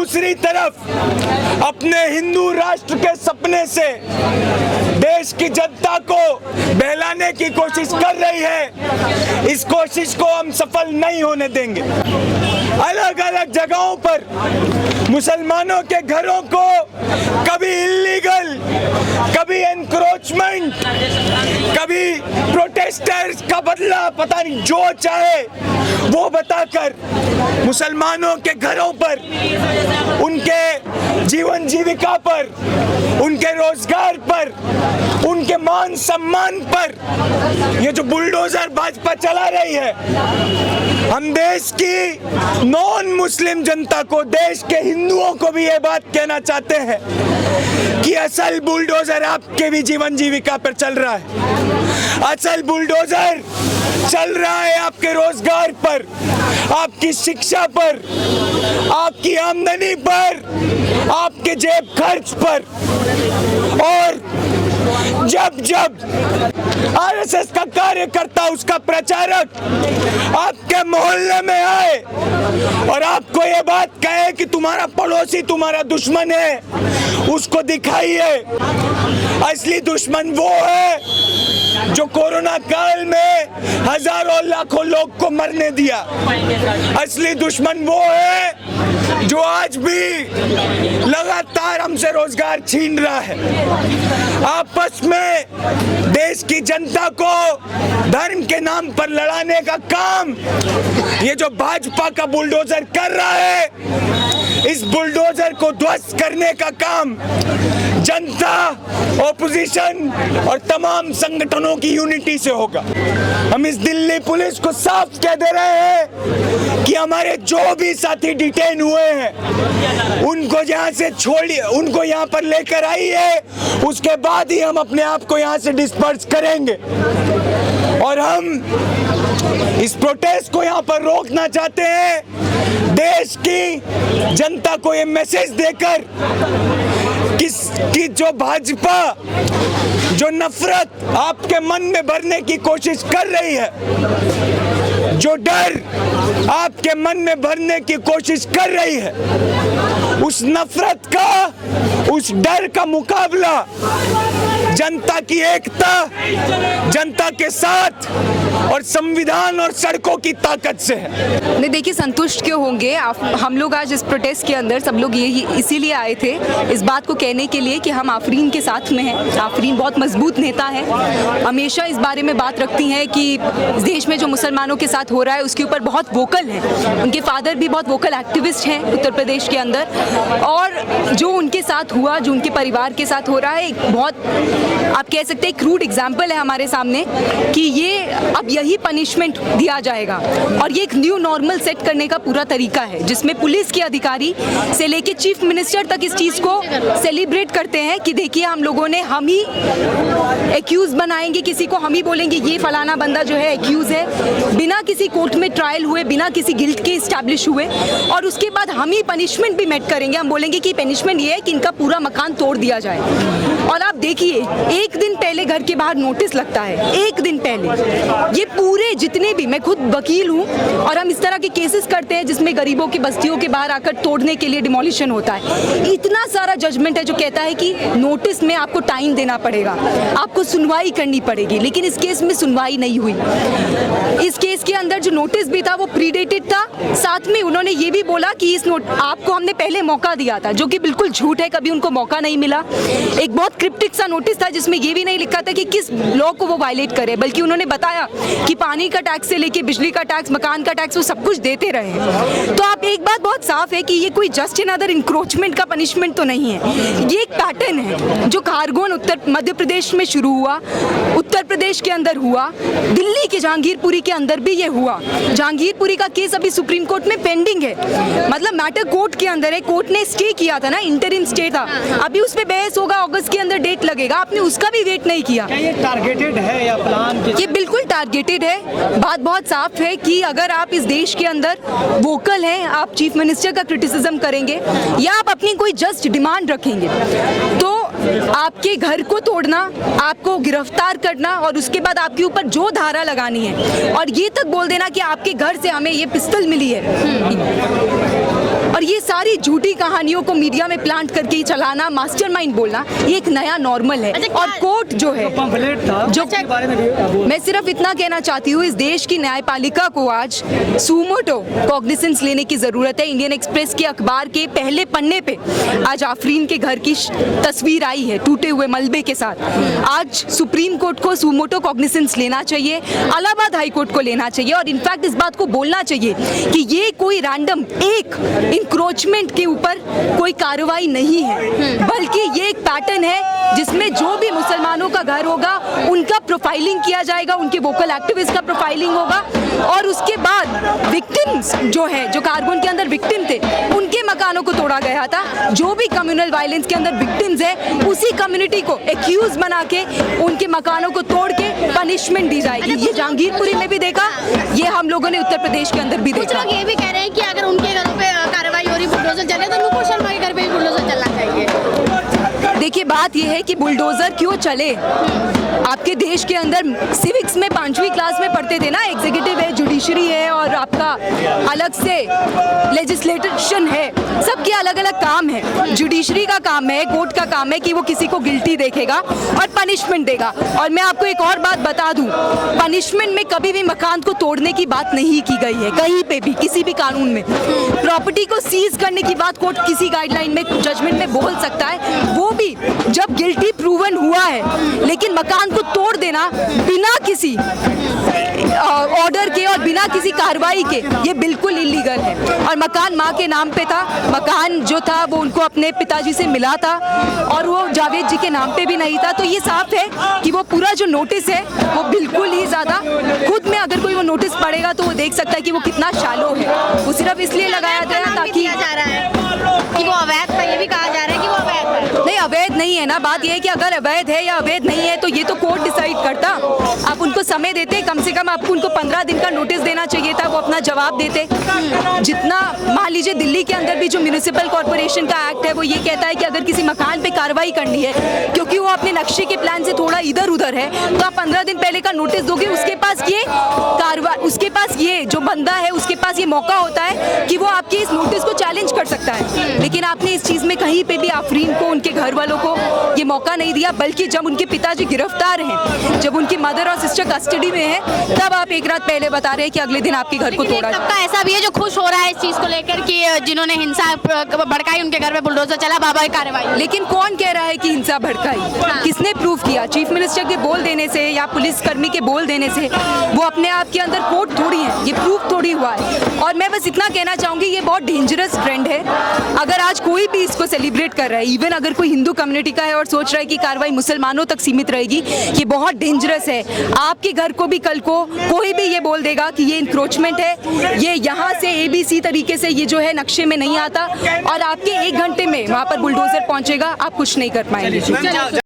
दूसरी तरफ अपने हिंदू राष्ट्र के सपने से देश की जनता को बहलाने की कोशिश कर रही है। इस कोशिश को हम सफल नहीं होने देंगे। अलग अलग जगहों पर मुसलमानों के घरों को कभी इल्लीगल, कभी एनक्रोचमेंट, कभी प्रोटेस्टर्स का बदला, पता नहीं जो चाहे वो बताकर मुसलमानों के घरों पर, उनके जीवन जीविका पर, उनके रोजगार पर, उनके मान सम्मान पर ये जो बुलडोजर भाजपा चला रही है, हम देश की नॉन मुस्लिम जनता को, देश के हिंदुओं को भी ये बात कहना चाहते हैं कि असल बुलडोजर आपके भी जीवन जीविका पर चल रहा है। असल बुलडोजर चल रहा है आपके रोजगार पर, आपकी शिक्षा पर, आपकी आमदनी पर, आपके जेब खर्च पर। और जब जब आरएसएस का कार्यकर्ता, उसका प्रचारक आपके मोहल्ले में आए और आपको ये बात कहे कि तुम्हारा पड़ोसी तुम्हारा दुश्मन है, उसको दिखाइए असली दुश्मन वो है जो कोरोना काल में हजारों लाखों लोग को मरने दिया। असली दुश्मन वो है जो आज भी लगातार हमसे रोजगार छीन रहा है। आपस में देश की जनता को धर्म के नाम पर लड़ाने का काम ये जो भाजपा का बुलडोजर कर रहा है, इस बुलडोजर को ध्वस्त करने का काम जनता, ओपोजिशन और तमाम संगठनों की यूनिटी से होगा। हम इस दिल्ली पुलिस को साफ कह दे रहे हैं कि हमारे जो भी साथी डिटेन हुए हैं उनको यहाँ से छोड़िए, उनको यहाँ पर लेकर आइए, उसके बाद ही हम अपने आप को यहाँ से डिस्पर्स करेंगे। और हम इस प्रोटेस्ट को यहाँ पर रोकना चाहते हैं, देश की जनता को ये मैसेज देकर कि जो भाजपा जो नफरत आपके मन में भरने की कोशिश कर रही है, जो डर आपके मन में भरने की कोशिश कर रही है, उस नफरत का, उस डर का मुकाबला जनता की एकता, जनता के साथ और संविधान और सड़कों की ताकत से है। नहीं, देखिए संतुष्ट क्यों होंगे आप? हम लोग आज इस प्रोटेस्ट के अंदर सब लोग यही इसीलिए आए थे, इस बात को कहने के लिए कि हम आफरीन के साथ में हैं। आफरीन बहुत मजबूत नेता है, हमेशा इस बारे में बात रखती हैं कि देश में जो मुसलमानों के साथ हो रहा है उसके ऊपर बहुत वोकल है। उनके फादर भी बहुत वोकल एक्टिविस्ट हैं उत्तर प्रदेश के अंदर, और जो उनके साथ हुआ, जो उनके परिवार के साथ हो रहा है, एक बहुत आप कह सकते हैं क्रूड एग्जाम्पल है हमारे सामने कि ये अब यही पनिशमेंट दिया जाएगा। और ये एक न्यू नॉर्मल सेट करने का पूरा तरीका है जिसमें पुलिस के अधिकारी से लेके चीफ मिनिस्टर तक इस चीज़ को सेलिब्रेट करते हैं कि देखिए हम लोगों ने, हम ही एक्यूज बनाएंगे किसी को, हम ही बोलेंगे ये फलाना बंदा जो है एक्यूज है, बिना किसी कोर्ट में ट्रायल हुए, बिना किसी गिल्ट के इस्टेब्लिश हुए, और उसके बाद हम ही पनिशमेंट भी मेट करेंगे। हम बोलेंगे कि पनिशमेंट ये है कि इनका पूरा मकान तोड़ दिया जाए। और आप देखिए, एक दिन पहले घर के बाहर नोटिस लगता है, एक दिन पहले। ये पूरे जितने भी, मैं खुद वकील हूँ और हम इस तरह के केसेस करते हैं जिसमें गरीबों की बस्तियों के बाहर आकर तोड़ने के लिए डिमोलिशन होता है। इतना सारा जजमेंट है जो कहता है कि नोटिस में आपको टाइम देना पड़ेगा, आपको सुनवाई करनी पड़ेगी, लेकिन इस केस में सुनवाई नहीं हुई। इस केस के अंदर जो नोटिस भी था वो प्रीडेटेड था, साथ में उन्होंने ये भी बोला कि इस आपको हमने पहले मौका दिया था, जो कि बिल्कुल झूठ है, कभी उनको मौका नहीं मिला। एक बहुत क्रिप्टिक सा नोटिस था जिसमें ये भी नहीं लिखा था कि किस लॉ को वो वायलेट करे, बल्कि उन्होंने बताया कि पानी का टैक्स से लेके बिजली का टैक्स, मकान का टैक्स, वो सब कुछ देते रहे हैं। तो आप एक बात बहुत साफ है कि ये कोई जस्ट अनदर इंक्रोचमेंट का पनिशमेंट तो नहीं है, ये एक पैटर्न है जो खारगोन उत्तर मध्य प्रदेश में शुरू हुआ, उत्तर प्रदेश के अंदर हुआ, दिल्ली के जहांगीरपुरी के अंदर भी ये हुआ। जहांगीरपुरी का केस अभी सुप्रीम कोर्ट में पेंडिंग है, मतलब मैटर कोर्ट के अंदर है, कोर्ट ने स्टे किया था ना, इंटरिम स्टे था, अभी उस पर बहस होगा, अगस्त के अंदर डेट लगेगा, आपने उसका भी वेट नहीं किया। क्या ये टारगेटेड है या प्लान? ये बिल्कुल टारगेटेड है। बात बहुत साफ है कि अगर आप इस देश के अंदर वोकल हैं, आप चीफ मिनिस्टर का क्रिटिसिज्म करेंगे या आप अपनी कोई जस्ट डिमांड रखेंगे, तो आपके घर को तोड़ना, आपको गिरफ्तार करना और उसके बाद आपके ऊपर जो धारा लगानी है और ये तक बोल देना कि आपके घर से हमें ये पिस्तौल मिली है, और ये सारी झूठी कहानियों को मीडिया में प्लांट करके ही चलाना, मास्टरमाइंड बोलना, ये एक नया नॉर्मल है। और कोर्ट जो है, पंफलेट था जो उसके बारे में भी बोल। मैं सिर्फ इतना कहना चाहती हूँ, इस देश की न्यायपालिका को आज सुमोटो कॉग्निसेंस लेने की जरूरत है। इंडियन एक्सप्रेस के अखबार के पहले पन्ने पे आज आफरीन के घर की तस्वीर आई है टूटे हुए मलबे के साथ। आज सुप्रीम कोर्ट को सुमोटो कॉग्निसेंस लेना चाहिए, इलाहाबाद हाई कोर्ट को लेना चाहिए और इनफैक्ट इस बात को बोलना चाहिए कि ये कोई रैंडम एक इंक्रोचमेंट के ऊपर कोई कार्रवाई नहीं है, बल्कि ये एक पैटर्न है जिसमें जो भी मुसलमानों का घर होगा उनका प्रोफाइलिंग किया जाएगा, उनके वोकल एक्टिविस्ट का प्रोफाइलिंग होगा और उसके बाद विक्टिम्स जो है, जो कारगुन के अंदर विक्टिम थे, उनके मकानों को तोड़ा गया था। जो भी कम्युनल वायलेंस के अंदर विक्टिम्स है, उसी कम्युनिटी को एक्यूज बना के उनके मकानों को तोड़ के पनिशमेंट दी जाएगी। ये जहांगीरपुरी में भी देखा, ये हम लोगों ने उत्तर प्रदेश के अंदर भी कुछ देखा। लोग ये भी कह रहे हैं कि अगर उनके घरों पे कार्रवाई हो रही, बुलडोजर चले, तो नुपुर शर्मा के घर पे भी बुलडोजर चलना चाहिए। देखिए, बात यह है कि बुलडोजर क्यों चले। आपके देश के अंदर सिविक्स में 5वीं क्लास में पढ़ते थे ना, एग्जीक्यूटिव है, जुडिशरी है और आपका अलग से लेजिस्लेशन है, सबके अलग अलग काम है। जुडिशरी का काम है, कोर्ट का काम है कि वो किसी को गिल्टी देखेगा और पनिशमेंट देगा। और मैं आपको एक और बात बता दूं, पनिशमेंट में कभी भी मकान को तोड़ने की बात नहीं की गई है, कहीं पे भी, किसी भी कानून में। प्रॉपर्टी को सीज करने की बात कोर्ट किसी गाइडलाइन में, जजमेंट में बोल सकता है, वो भी जब गिल्टी प्रूवन हुआ है। लेकिन मकान को तोड़ देना बिना किसी ऑर्डर के और बिना किसी कार्रवाई के, ये बिल्कुल इलीगल है। और मकान माँ के नाम पे था, मकान जो था वो उनको अपने पिताजी से मिला था और वो जावेद जी के नाम पे भी नहीं था। तो ये साफ है कि वो पूरा जो नोटिस है वो बिल्कुल ही ज़्यादा, खुद में अगर कोई वो नोटिस पढ़ेगा तो वो देख सकता है कि वो कितना शालो है। वो सिर्फ इसलिए लगाया गया ताकि जा रहा है कि वो अवैध था, ये भी कहा जा रहा है कि वो अवैध है। नहीं, अवैध नहीं है ना। बात यह है कि अगर अवैध है या अवैध नहीं है तो ये तो कोर्ट डिसाइड करता। आप उनको समय देते, कम से कम आपको उनको 15 दिन का नोटिस देना चाहिए था, वो अपना जवाब देते। जितना मान लीजिए दिल्ली के अंदर भी जो म्यूनिसिपल कॉर्पोरेशन का एक्ट है वो ये कहता है कि अगर किसी मकान पे कार्रवाई करनी है क्योंकि वो अपने नक्शे के प्लान से थोड़ा इधर उधर है, तो आप 15 दिन पहले का नोटिस दोगे। उसके पास ये कार्रवाई, उसके पास ये जो बंदा है उसके पास ये मौका होता है कि वो आपके इस नोटिस को चैलेंज कर सकता है। लेकिन आपने इस चीज़ में कहीं पे भी आफरीन को, उनके घर वालों को ये मौका नहीं दिया, बल्कि जब उनके पिताजी गिरफ्तार हैं, जब उनकी मदर और सिस्टर कस्टडी में है, तब आप एक रात पहले बता रहे हैं कि अगले दिन आपके घर को लेकिन तोड़ा एक जाए। तबका ऐसा भी है जो खुश हो रहा है इस चीज को लेकर कि जिन्होंने हिंसा भड़काई उनके घर में बुलडोजर चला, बाबा की कार्रवाई। लेकिन कौन कह रहा है कि हिंसा भड़काई? किसने प्रूफ किया? चीफ मिनिस्टर के बोल देने से या पुलिस कर्मी के बोल देने से वो अपने आप के अंदर कोर्ट थोड़ी है, ये प्रूफ थोड़ी हुआ है। और मैं बस इतना कहना चाहूंगी, ये बहुत डेंजरस ट्रेंड है। अगर आज कोई भी इसको सेलिब्रेट कर रहा है, इवन अगर कोई हिंदू कम्युनिटी का है और सोच रहा है कि कार्रवाई मुसलमानों तक सीमित रहेगी, ये बहुत डेंजरस है। आपके घर को भी कल को कोई भी ये बोल देगा कि ये इंक्रोचमेंट है, ये यहाँ से ABC तरीके से ये जो है नक्शे में नहीं आता, और आपके 1 घंटे में वहाँ पर बुलडोजर पहुँचेगा, आप कुछ नहीं कर पाएंगे।